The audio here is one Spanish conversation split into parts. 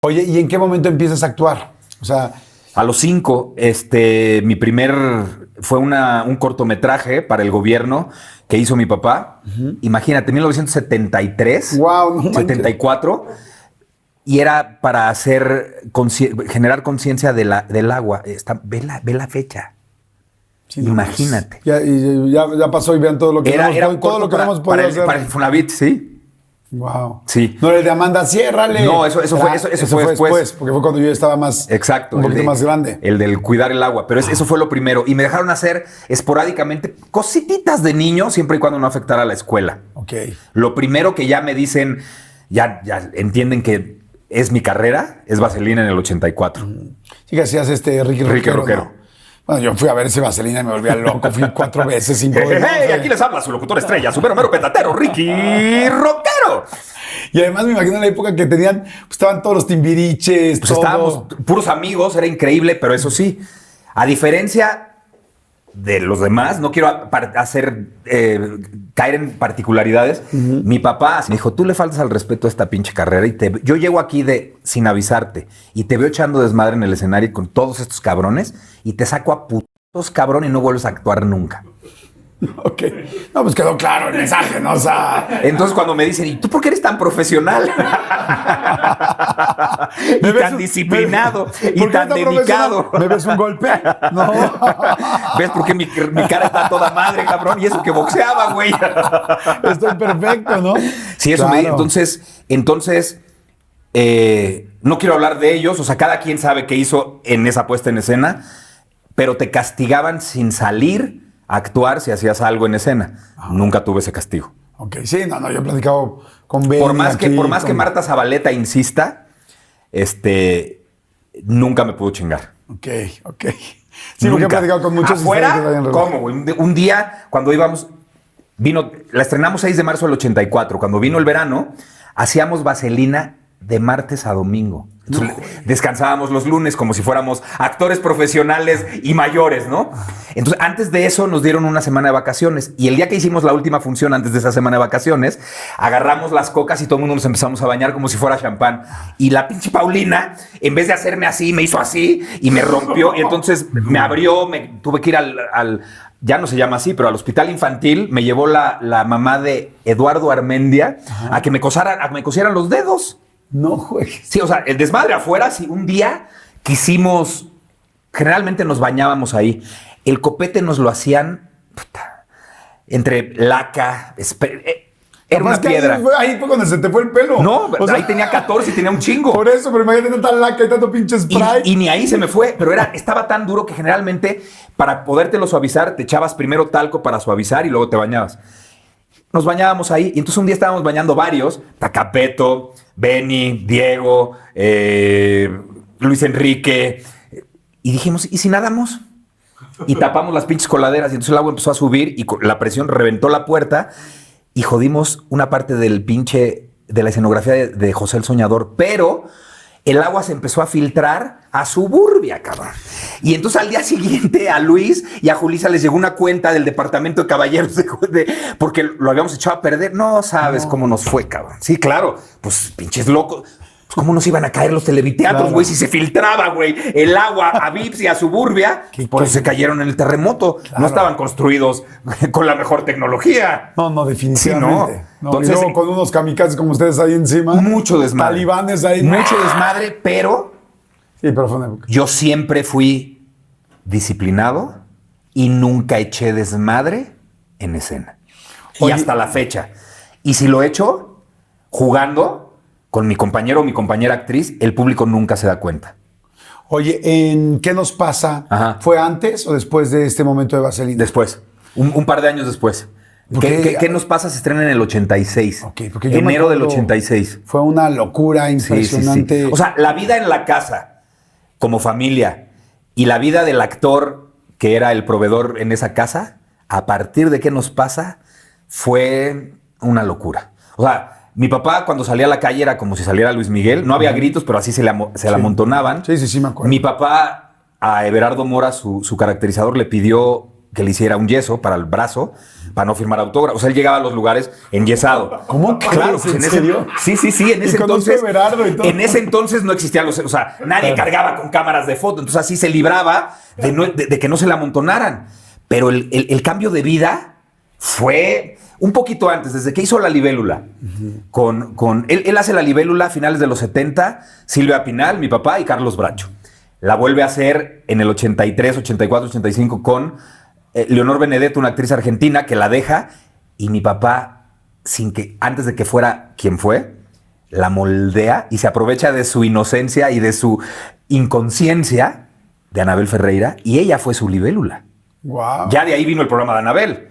Oye, ¿y en qué momento empiezas a actuar? O sea, A los 5, mi primer fue un cortometraje para el gobierno que hizo mi papá. Imagínate, 1973, wow, no manches. 74, y era para generar conciencia del agua. Ve la fecha. Sí, no, Imagínate. Ya pasó y vean todo lo que Era hemos, un todo corto lo que hemos podido para hacer. el Infonavit, sí. Wow. Sí. No, el de Amanda, ciérrale. No, eso fue después. Porque fue cuando yo estaba más. Exacto. Un poquito más grande. El del cuidar el agua. Pero eso fue lo primero. Y me dejaron hacer esporádicamente cosititas de niño, siempre y cuando no afectara a la escuela. Ok. Lo primero que ya me dicen, ya entienden que es mi carrera, es Vaselina en el 84. Sí que hacías Ricky Rockero. ¿No? Bueno, yo fui a ver ese Vaselina y me volvía loco. Fui 4 veces, 5 veces. Hey, aquí les habla su locutor estrella, su mero petatero, Ricky Rockero. Y además me imagino en la época que tenían, pues estaban todos los Timbiriches, Pues todo. estábamos puros amigos, era increíble, pero eso sí, a diferencia de los demás, no quiero caer en particularidades. Mi papá me dijo, tú le faltas al respeto a esta pinche carrera y yo llego aquí sin avisarte y te veo echando desmadre en el escenario con todos estos cabrones y te saco a putos cabrón y no vuelves a actuar nunca. Ok. No, pues quedó claro el mensaje, ¿no? O sea. Entonces cuando me dicen, ¿y tú por qué eres tan profesional? Y tan disciplinado y tan dedicado. ¿Me ves un golpe? No. ¿Ves por qué mi cara está toda madre, cabrón? Y eso que boxeaba, güey. Estoy perfecto, ¿no? Sí, eso claro. Entonces, no quiero hablar de ellos. O sea, cada quien sabe qué hizo en esa puesta en escena, pero te castigaban sin salir a actuar si hacías algo en escena. Nunca tuve ese castigo. Ok, sí, no, yo he platicado con Ben. Por más que Marta Zabaleta insista, nunca me pudo chingar. Ok. Sí, porque he platicado con muchos. ¿Afuera? ¿Cómo, güey? Un día, cuando la estrenamos 6 de marzo del 84. Cuando vino el verano, hacíamos Vaselina de martes a domingo. Entonces, descansábamos los lunes como si fuéramos actores profesionales y mayores, ¿no? Entonces, antes de eso nos dieron una semana de vacaciones y el día que hicimos la última función antes de esa semana de vacaciones, agarramos las cocas y todo el mundo nos empezamos a bañar como si fuera champán. Y la pinche Paulina, en vez de hacerme así, me hizo así y me rompió. Y entonces me abrió, tuve que ir ya no se llama así, pero al hospital infantil. Me llevó la mamá de Eduardo Armendia a que me cosieran los dedos. No juegues. Sí, o sea, el desmadre afuera, sí, un día generalmente nos bañábamos ahí. El copete nos lo hacían entre laca, era una piedra. Ahí fue cuando se te fue el pelo. No, o sea, ahí tenía 14 y tenía un chingo. Por eso, pero imagínate tanta laca y tanto pinche spray. Y ni ahí se me fue, pero estaba tan duro que generalmente para podértelo suavizar te echabas primero talco para suavizar y luego te bañabas. Nos bañábamos ahí y entonces un día estábamos bañando varios, Tacapeto, Benny, Diego, Luis Enrique, y dijimos, ¿y si nadamos? Y tapamos las pinches coladeras y entonces el agua empezó a subir y la presión reventó la puerta y jodimos una parte de la escenografía de José el Soñador, pero el agua se empezó a filtrar a Suburbia, cabrón. Y entonces al día siguiente a Luis y a Julissa les llegó una cuenta del departamento de caballeros porque lo habíamos echado a perder. No sabes cómo nos fue, cabrón. Sí, claro. Pues pinches locos. Pues, ¿cómo nos iban a caer los televiteatros, güey? Si se filtraba, güey, el agua a Vips y a Suburbia. Por eso se cayeron en el terremoto. Claro. No estaban construidos con la mejor tecnología. No, definitivamente. Sí, no. Entonces, y luego con unos kamikazes como ustedes ahí encima. Mucho desmadre. Talibanes ahí. Mucho desmadre, pero... Sí, pero fue una época. Yo siempre fui disciplinado y nunca eché desmadre en escena. Oye, y hasta la fecha. Y si lo he hecho jugando con mi compañero o mi compañera actriz, el público nunca se da cuenta. Oye, ¿en qué nos pasa? Ajá. ¿Fue antes o después de este momento de Vaselina? Después. Un par de años después. ¿Qué nos pasa? Se estrena en el 86. Ok, porque yo enero del 86. Fue una locura impresionante. Sí. O sea, la vida en la casa, como familia, y la vida del actor que era el proveedor en esa casa, a partir de qué nos pasa, fue una locura. O sea, mi papá cuando salía a la calle era como si saliera Luis Miguel. No había gritos, pero así se la amontonaban. Sí, me acuerdo. Mi papá a Everardo Mora, su caracterizador, le pidió que le hiciera un yeso para el brazo, para no firmar autógrafos. O sea, él llegaba a los lugares enyesado. ¿Cómo? Claro, ¿En serio? Sí, en ese entonces. En ese entonces no existían o sea, nadie cargaba con cámaras de foto. Entonces así se libraba de que no se le amontonaran. Pero el cambio de vida fue un poquito antes, desde que hizo La Libélula. Él hace La Libélula a finales de los 70, Silvia Pinal, mi papá, y Carlos Bracho. La vuelve a hacer en el 83, 84, 85 con Leonor Benedetto, una actriz argentina, que la deja, y mi papá, antes de que fuera quien fue, la moldea y se aprovecha de su inocencia y de su inconsciencia de Anabel Ferreira, y ella fue su libélula. Wow. Ya de ahí vino el programa de Anabel.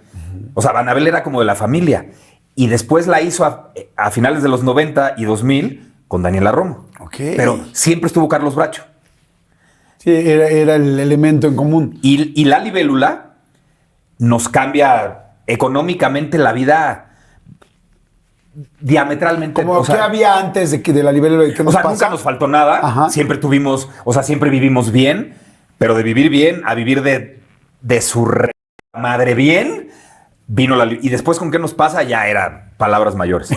O sea, Anabel era como de la familia. Y después la hizo a finales de los 90 y 2000 con Daniela Romo. Okay. Pero siempre estuvo Carlos Bracho. Sí, era el elemento en común. Y La Libélula nos cambia económicamente la vida diametralmente. Como ¿qué había antes de La Libélula? ¿Qué nos pasa? Nunca nos faltó nada. Ajá. Siempre siempre vivimos bien, pero de vivir bien a vivir de su madre bien, vino y después, ¿con qué nos pasa? Ya era palabras mayores.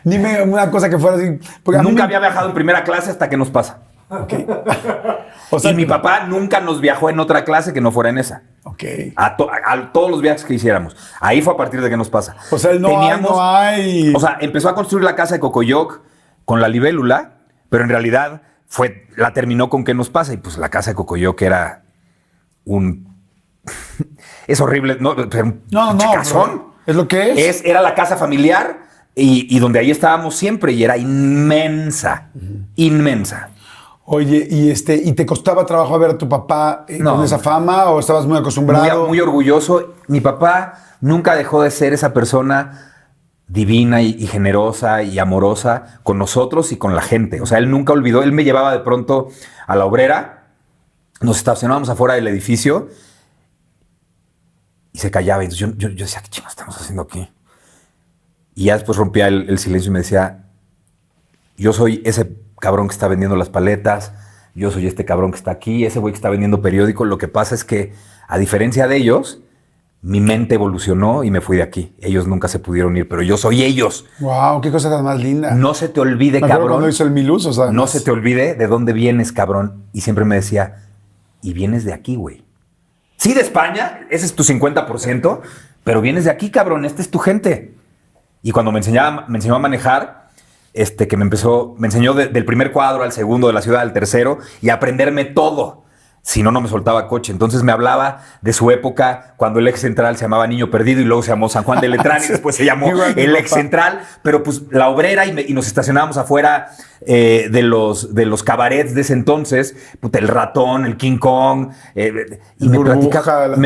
Dime una cosa que fuera así. Nunca había viajado en primera clase hasta que nos pasa. Okay. O sea, y mi papá nunca nos viajó en otra clase que no fuera en esa. Okay. A todos los viajes que hiciéramos. Ahí fue a partir de que nos pasa. O sea, no hay. O sea, empezó a construir la casa de Cocoyoc con La Libélula, pero en realidad la terminó con ¿Qué nos pasa? Y pues la casa de Cocoyoc era es horrible, ¿no? No, casón. Es lo que es. Era la casa familiar y donde ahí estábamos siempre y era inmensa, inmensa. Oye, ¿y te costaba trabajo ver a tu papá con esa fama o estabas muy acostumbrado? Muy orgulloso. Mi papá nunca dejó de ser esa persona divina y generosa y amorosa con nosotros y con la gente. O sea, él nunca olvidó. Él me llevaba de pronto a la Obrera, nos estacionábamos afuera del edificio y se callaba. Entonces yo decía, ¿qué chingados estamos haciendo aquí? Y ya después rompía el silencio y me decía, yo soy ese cabrón que está vendiendo las paletas, yo soy este cabrón que está aquí, ese güey que está vendiendo periódico. Lo que pasa es que, a diferencia de ellos, mi mente evolucionó y me fui de aquí. Ellos nunca se pudieron ir, pero yo soy ellos. Wow, qué cosa tan más linda. No se te olvide, cabrón. Cuando hizo el Miluz, o sea, no se te olvide de dónde vienes, cabrón. Y siempre me decía, y vienes de aquí, güey. Sí, de España, ese es tu 50%, pero vienes de aquí, cabrón, esta es tu gente. Y cuando me enseñó a manejar, que me enseñó del primer cuadro al segundo, de la ciudad al tercero, y a aprenderme todo. Si no, no me soltaba coche. Entonces me hablaba de su época, cuando el ex central se llamaba Niño Perdido y luego se llamó San Juan de Letrán y después se llamó el ex central. Pero pues la Obrera y nos estacionábamos afuera de los cabarets de ese entonces. Puta, el Ratón, el King Kong. Y me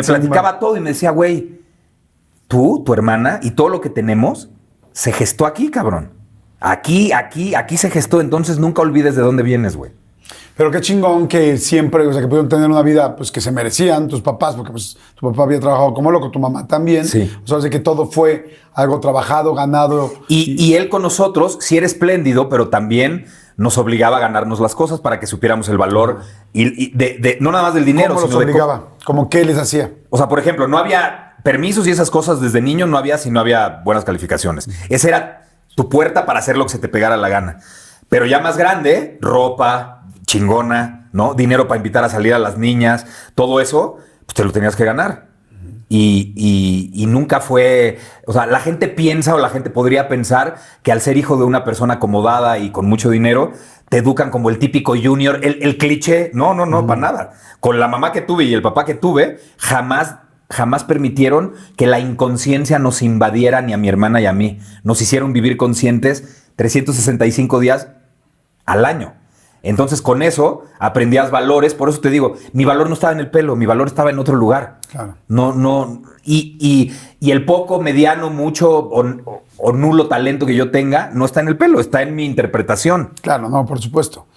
platicaba todo y me decía, güey, tú, tu hermana y todo lo que tenemos se gestó aquí, cabrón. Aquí se gestó. Entonces nunca olvides de dónde vienes, güey. Pero qué chingón que siempre, o sea, que pudieron tener una vida pues que se merecían tus papás, porque pues tu papá había trabajado como loco, tu mamá también. Sí. O sea, de que todo fue algo trabajado, ganado. Y él con nosotros sí era espléndido, pero también nos obligaba a ganarnos las cosas para que supiéramos el valor y no nada más del dinero, ¿Cómo los sino obligaba? ¿Cómo qué les hacía? O sea, por ejemplo, no había permisos y esas cosas desde niño, no había si no había buenas calificaciones. Esa era tu puerta para hacer lo que se te pegara la gana. Pero ya más grande, ropa chingona, ¿no? Dinero para invitar a salir a las niñas, todo eso, pues te lo tenías que ganar. Y nunca fue... O sea, la gente piensa o la gente podría pensar que al ser hijo de una persona acomodada y con mucho dinero, te educan como el típico junior, el cliché. No, para nada. Con la mamá que tuve y el papá que tuve, jamás permitieron que la inconsciencia nos invadiera ni a mi hermana y a mí. Nos hicieron vivir conscientes 365 días al año. Entonces, con eso aprendías valores. Por eso te digo, mi valor no estaba en el pelo, mi valor estaba en otro lugar. Claro. No. Y el poco, mediano, mucho o nulo talento que yo tenga no está en el pelo, está en mi interpretación. Claro, no, por supuesto.